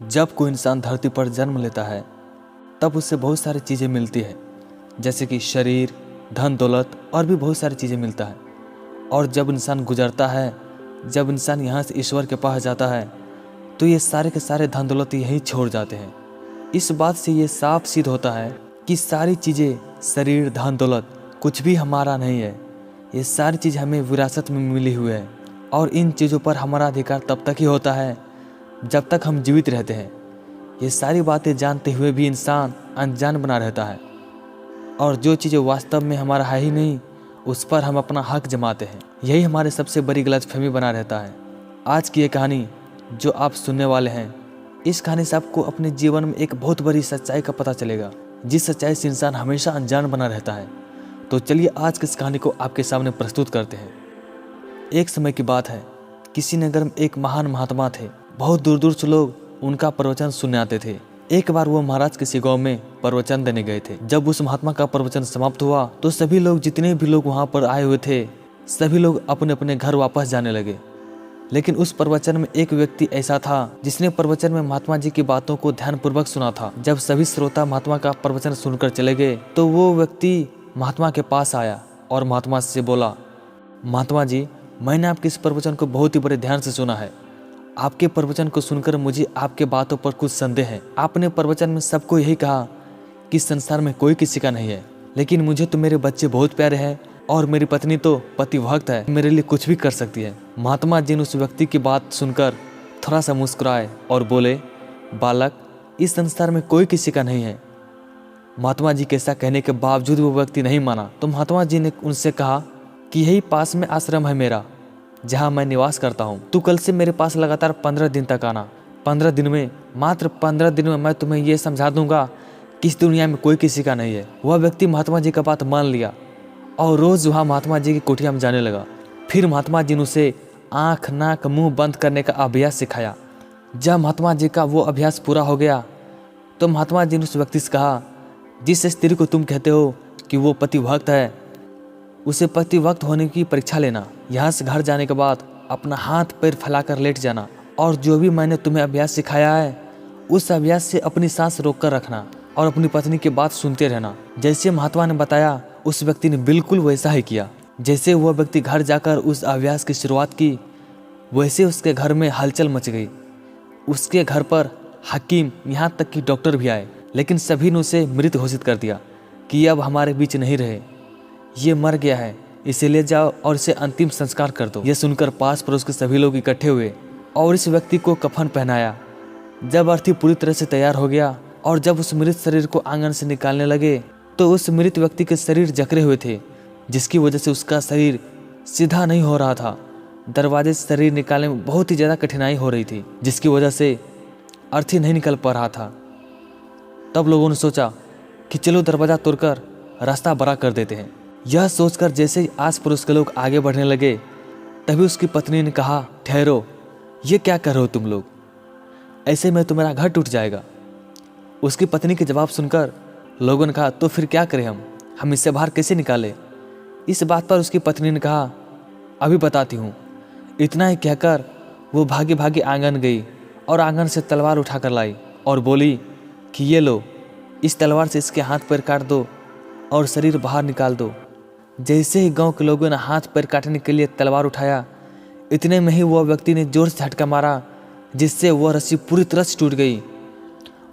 जब कोई इंसान धरती पर जन्म लेता है तब उससे बहुत सारी चीज़ें मिलती है, जैसे कि शरीर, धन दौलत और भी बहुत सारी चीज़ें मिलता है। और जब इंसान गुजरता है, जब इंसान यहाँ से ईश्वर के पास जाता है तो ये सारे के सारे धन दौलत यहीं छोड़ जाते हैं। इस बात से ये साफ सिद्ध होता है कि सारी चीज़ें, शरीर, धन दौलत कुछ भी हमारा नहीं है। ये सारी चीज़ हमें विरासत में मिली हुई है और इन चीज़ों पर हमारा अधिकार तब तक ही होता है जब तक हम जीवित रहते हैं। ये सारी बातें जानते हुए भी इंसान अनजान बना रहता है और जो चीज़ें वास्तव में हमारा है ही नहीं उस पर हम अपना हक जमाते हैं। यही हमारे सबसे बड़ी गलतफहमी बना रहता है। आज की ये कहानी जो आप सुनने वाले हैं, इस कहानी से आपको अपने जीवन में एक बहुत बड़ी सच्चाई का पता चलेगा, जिस सच्चाई से इंसान हमेशा अनजान बना रहता है। तो चलिए आज की इस कहानी को आपके सामने प्रस्तुत करते हैं। एक समय की बात है, किसी नगर में एक महान महात्मा थे। बहुत दूर दूर से लोग उनका प्रवचन सुनने आते थे। एक बार वो महाराज किसी गांव में प्रवचन देने गए थे। जब उस महात्मा का प्रवचन समाप्त हुआ तो सभी लोग, जितने भी लोग वहां पर आए हुए थे, सभी लोग अपने अपने घर वापस जाने लगे। लेकिन उस प्रवचन में एक व्यक्ति ऐसा था जिसने प्रवचन में महात्मा जी की बातों को ध्यानपूर्वक सुना था। जब सभी श्रोता महात्मा का प्रवचन सुनकर चले गए तो वो व्यक्ति महात्मा के पास आया और महात्मा से बोला, महात्मा जी, मैंने आपके इस प्रवचन को बहुत ही बड़े ध्यान से सुना है। आपके प्रवचन को सुनकर मुझे आपके बातों पर कुछ संदेह है। आपने प्रवचन में सबको यही कहा कि संसार में कोई किसी का नहीं है, लेकिन मुझे तो मेरे बच्चे बहुत प्यारे हैं और मेरी पत्नी तो पतिव्रत है, मेरे लिए कुछ भी कर सकती है। महात्मा जी ने उस व्यक्ति की बात सुनकर थोड़ा सा मुस्कुराए और बोले, बालक, इस संसार में कोई किसी का नहीं है। महात्मा जी के ऐसा कहने के बावजूद वो व्यक्ति नहीं माना। तो महात्मा जी ने उनसे कहा कि यही पास में आश्रम है मेरा, जहाँ मैं निवास करता हूँ। तू कल से मेरे पास लगातार 15 दिन तक आना। 15 दिन में, मात्र 15 दिन में मैं तुम्हें ये समझा दूंगा कि इस दुनिया में कोई किसी का नहीं है। वह व्यक्ति महात्मा जी का बात मान लिया और रोज वहाँ महात्मा जी की कुटिया में जाने लगा। फिर महात्मा जी ने उसे आँख, नाक, मुँह बंद करने का अभ्यास सिखाया। जब महात्मा जी का वो अभ्यास पूरा हो गया तो महात्मा जी ने उस व्यक्ति से कहा, जिस स्त्री को तुम कहते हो कि वो पतिव्रत है, उसे पतिव्रत होने की परीक्षा लेना। यहाँ से घर जाने के बाद अपना हाथ पैर फैलाकर लेट जाना और जो भी मैंने तुम्हें अभ्यास सिखाया है उस अभ्यास से अपनी सांस रोककर रखना और अपनी पत्नी की बात सुनते रहना। जैसे महात्मा ने बताया उस व्यक्ति ने बिल्कुल वैसा ही किया। जैसे वह व्यक्ति घर जाकर उस अभ्यास की शुरुआत की, वैसे उसके घर में हलचल मच गई। उसके घर पर हकीम, यहाँ तक कि डॉक्टर भी आए, लेकिन सभी ने उसे मृत घोषित कर दिया कि अब हमारे बीच नहीं रहे, ये मर गया है, इसे ले जाओ और इसे अंतिम संस्कार कर दो। यह सुनकर पास पड़ोस के सभी लोग इकट्ठे हुए और इस व्यक्ति को कफन पहनाया। जब अर्थी पूरी तरह से तैयार हो गया और जब उस मृत शरीर को आंगन से निकालने लगे तो उस मृत व्यक्ति के शरीर जकड़े हुए थे, जिसकी वजह से उसका शरीर सीधा नहीं हो रहा था। दरवाजे से शरीर निकालने में बहुत ही ज़्यादा कठिनाई हो रही थी, जिसकी वजह से अर्थी नहीं निकल पा रहा था। तब लोगों ने सोचा कि चलो दरवाज़ा तोड़कर रास्ता बड़ा कर देते हैं। यह सोचकर जैसे ही आस पड़ोस के लोग आगे बढ़ने लगे तभी उसकी पत्नी ने कहा, ठहरो, ये क्या कर रहे हो तुम लोग, ऐसे में तुम्हारा घर टूट जाएगा। उसकी पत्नी के जवाब सुनकर लोगों ने कहा, तो फिर क्या करें, हम इससे बाहर कैसे निकालें। इस बात पर उसकी पत्नी ने कहा, अभी बताती हूँ। इतना ही कहकर वो भागी भागी आंगन गई और आंगन से तलवार उठाकर लाई और बोली कि ये लो, इस तलवार से इसके हाथ पैर काट दो और शरीर बाहर निकाल दो। जैसे ही गांव के लोगों ने हाथ पैर काटने के लिए तलवार उठाया, इतने में ही वह व्यक्ति ने जोर से झटका मारा, जिससे वह रस्सी पूरी तरह से टूट गई।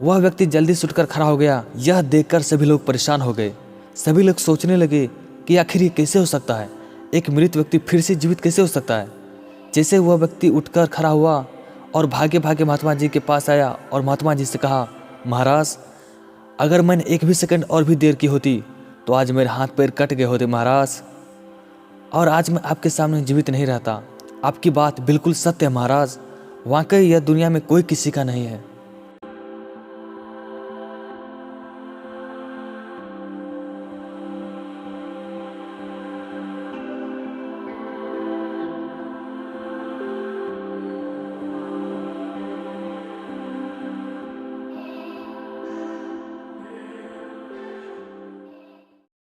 वह व्यक्ति जल्दी से उठकर खड़ा हो गया। यह देखकर सभी लोग परेशान हो गए। सभी लोग सोचने लगे कि आखिर ये कैसे हो सकता है, एक मृत व्यक्ति फिर से जीवित कैसे हो सकता है। जैसे वह व्यक्ति उठकर खड़ा हुआ और भागे भागे महात्मा जी के पास आया और महात्मा जी से कहा, महाराज, अगर मैंने एक भी सेकंड और भी देर की होती तो आज मेरे हाथ पैर कट गए होते महाराज, और आज मैं आपके सामने जीवित नहीं रहता। आपकी बात बिल्कुल सत्य है महाराज, वाकई यह दुनिया में कोई किसी का नहीं है।